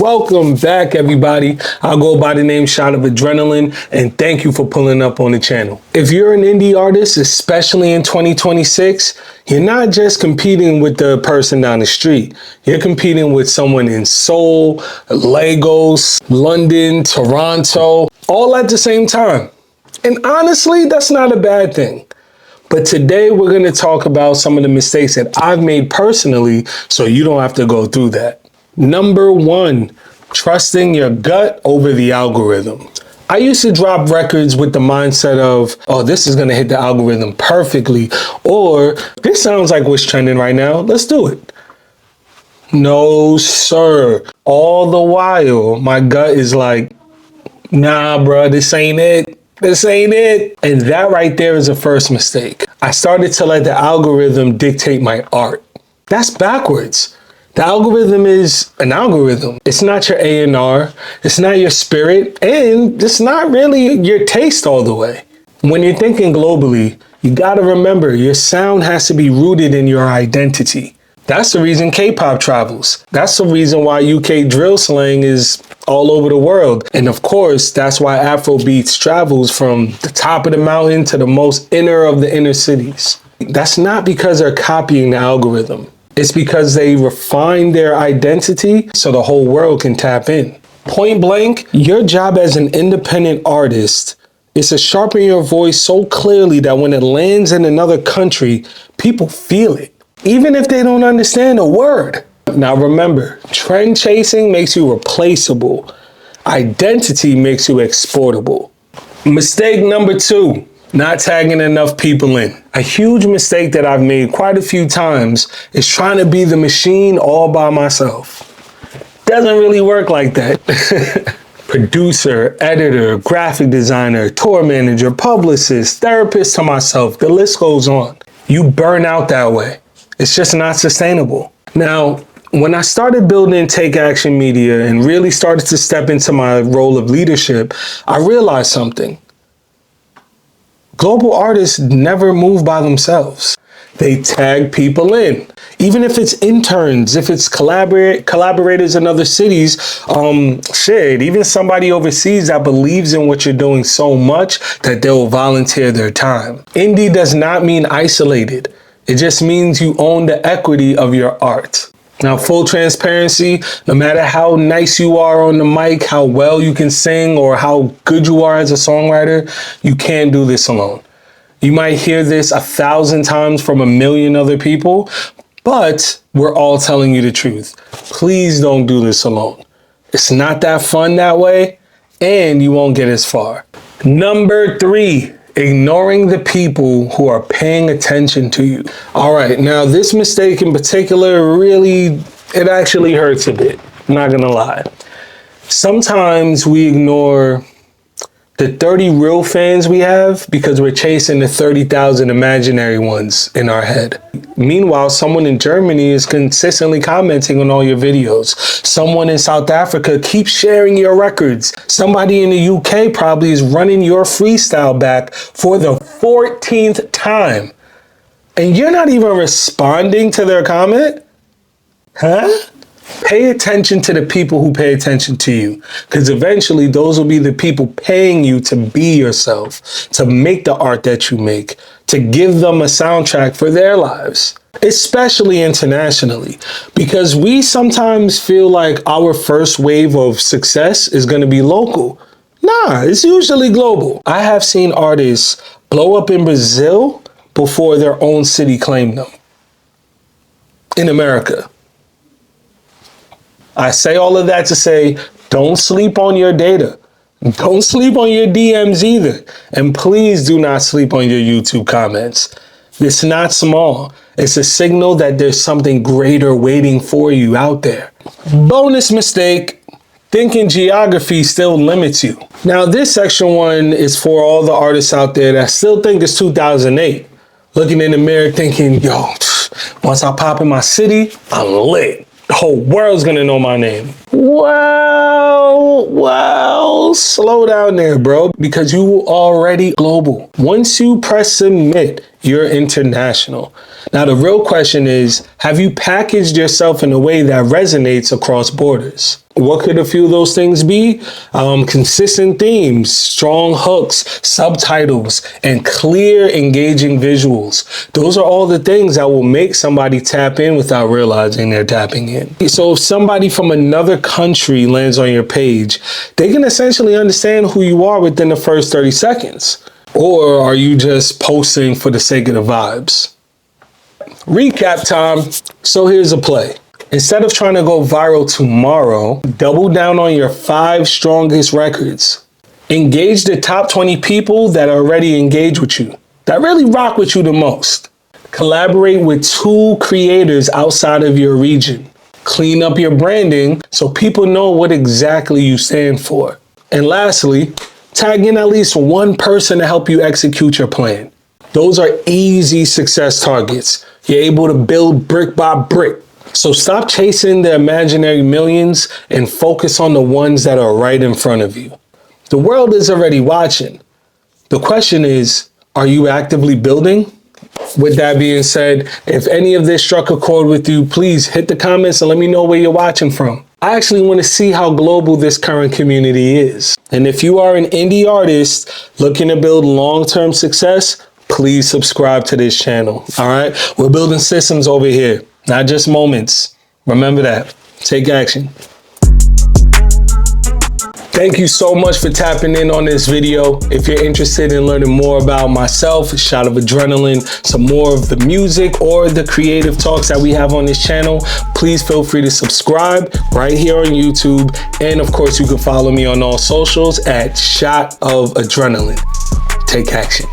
Welcome back, everybody. I'll go by the name ShotofADRENALIN, and thank you for pulling up on the channel. If you're an indie artist, especially in 2026, you're not just competing with the person down the street. You're competing with someone in Seoul, Lagos, London, Toronto, all at the same time. And honestly, that's not a bad thing. But today we're going to talk about some of the mistakes that I've made personally so you don't have to go through that. Number one, trusting your gut over the algorithm. I used to drop records with the mindset of, oh, this is going to hit the algorithm perfectly, or this sounds like what's trending right now, let's do it. No, sir. All the while, my gut is like, nah, bro, this ain't it. This ain't it. And that right there is the first mistake. I started to let the algorithm dictate my art. That's backwards. The algorithm is an algorithm. It's not your A&R, it's not your spirit, and it's not really your taste all the way. When you're thinking globally, you gotta remember your sound has to be rooted in your identity. That's the reason K-pop travels. That's the reason why UK drill slang is all over the world. And of course, that's why Afrobeats travels from the top of the mountain to the most inner of the inner cities. That's not because they're copying the algorithm. It's because they refine their identity so the whole world can tap in. Point blank, your job as an independent artist is to sharpen your voice so clearly that when it lands in another country, people feel it, even if they don't understand a word. Now remember, trend chasing makes you replaceable. Identity makes you exportable. Mistake number two. Not tagging enough people in. A huge mistake that I've made quite a few times is trying to be the machine all by myself. Doesn't really work like that. Producer, editor, graphic designer, tour manager, publicist, therapist to myself, the list goes on. You burn out that way. It's just not sustainable. Now, when I started building Take Action Media and really started to step into my role of leadership, I realized something. Global artists never move by themselves. They tag people in. Even if it's interns, if it's collaborators in other cities, even somebody overseas that believes in what you're doing so much that they'll volunteer their time. Indie does not mean isolated. It just means you own the equity of your art. Now, full transparency, no matter how nice you are on the mic, how well you can sing, or how good you are as a songwriter, you can't do this alone. You might hear this 1,000 times from 1,000,000 other people, but we're all telling you the truth. Please don't do this alone. It's not that fun that way, and you won't get as far. Number three. Ignoring the people who are paying attention to you. All right, now this mistake in particular, it actually hurts a bit. I'm not gonna lie. Sometimes we ignore the 30 real fans we have because we're chasing the 30,000 imaginary ones in our head. Meanwhile, someone in Germany is consistently commenting on all your videos. Someone in South Africa keeps sharing your records. Somebody in the UK probably is running your freestyle back for the 14th time. And you're not even responding to their comment? Huh? Pay attention to the people who pay attention to you, because eventually those will be the people paying you to be yourself, to make the art that you make, to give them a soundtrack for their lives, especially internationally, because we sometimes feel like our first wave of success is going to be local. Nah, it's usually global. I have seen artists blow up in Brazil before their own city claimed them. In America. I say all of that to say, don't sleep on your data. Don't sleep on your DMs either. And please do not sleep on your YouTube comments. It's not small. It's a signal that there's something greater waiting for you out there. Bonus mistake, thinking geography still limits you. Now, this section one is for all the artists out there that still think it's 2008. Looking in the mirror thinking, yo, once I pop in my city, I'm lit. The whole world's gonna know my name. Well, slow down there, bro, because you already global. Once you press submit, you're international. Now, the real question is, have you packaged yourself in a way that resonates across borders? What could a few of those things be? Consistent themes, strong hooks, subtitles, and clear, engaging visuals. Those are all the things that will make somebody tap in without realizing they're tapping in. So if somebody from another country lands on your page, they can essentially understand who you are within the first 30 seconds. Or are you just posting for the sake of the vibes? Recap time. So here's a play. Instead of trying to go viral tomorrow, double down on your 5 strongest records. Engage the top 20 people that are already engaged with you, that really rock with you the most. Collaborate with 2 creators outside of your region. Clean up your branding so people know what exactly you stand for. And lastly, tag in at least 1 person to help you execute your plan. Those are easy success targets. You're able to build brick by brick. So stop chasing the imaginary millions and focus on the ones that are right in front of you. The world is already watching. The question is, are you actively building? With that being said, if any of this struck a chord with you, please hit the comments and let me know where you're watching from. I actually want to see how global this current community is. And if you are an indie artist looking to build long-term success, please subscribe to this channel. All right, we're building systems over here. Not just moments. Remember that. Take action. Thank you so much for tapping in on this video. If you're interested in learning more about myself, Shot of Adrenaline, some more of the music or the creative talks that we have on this channel, please feel free to subscribe right here on YouTube. And of course, you can follow me on all socials at Shot of Adrenaline. Take action.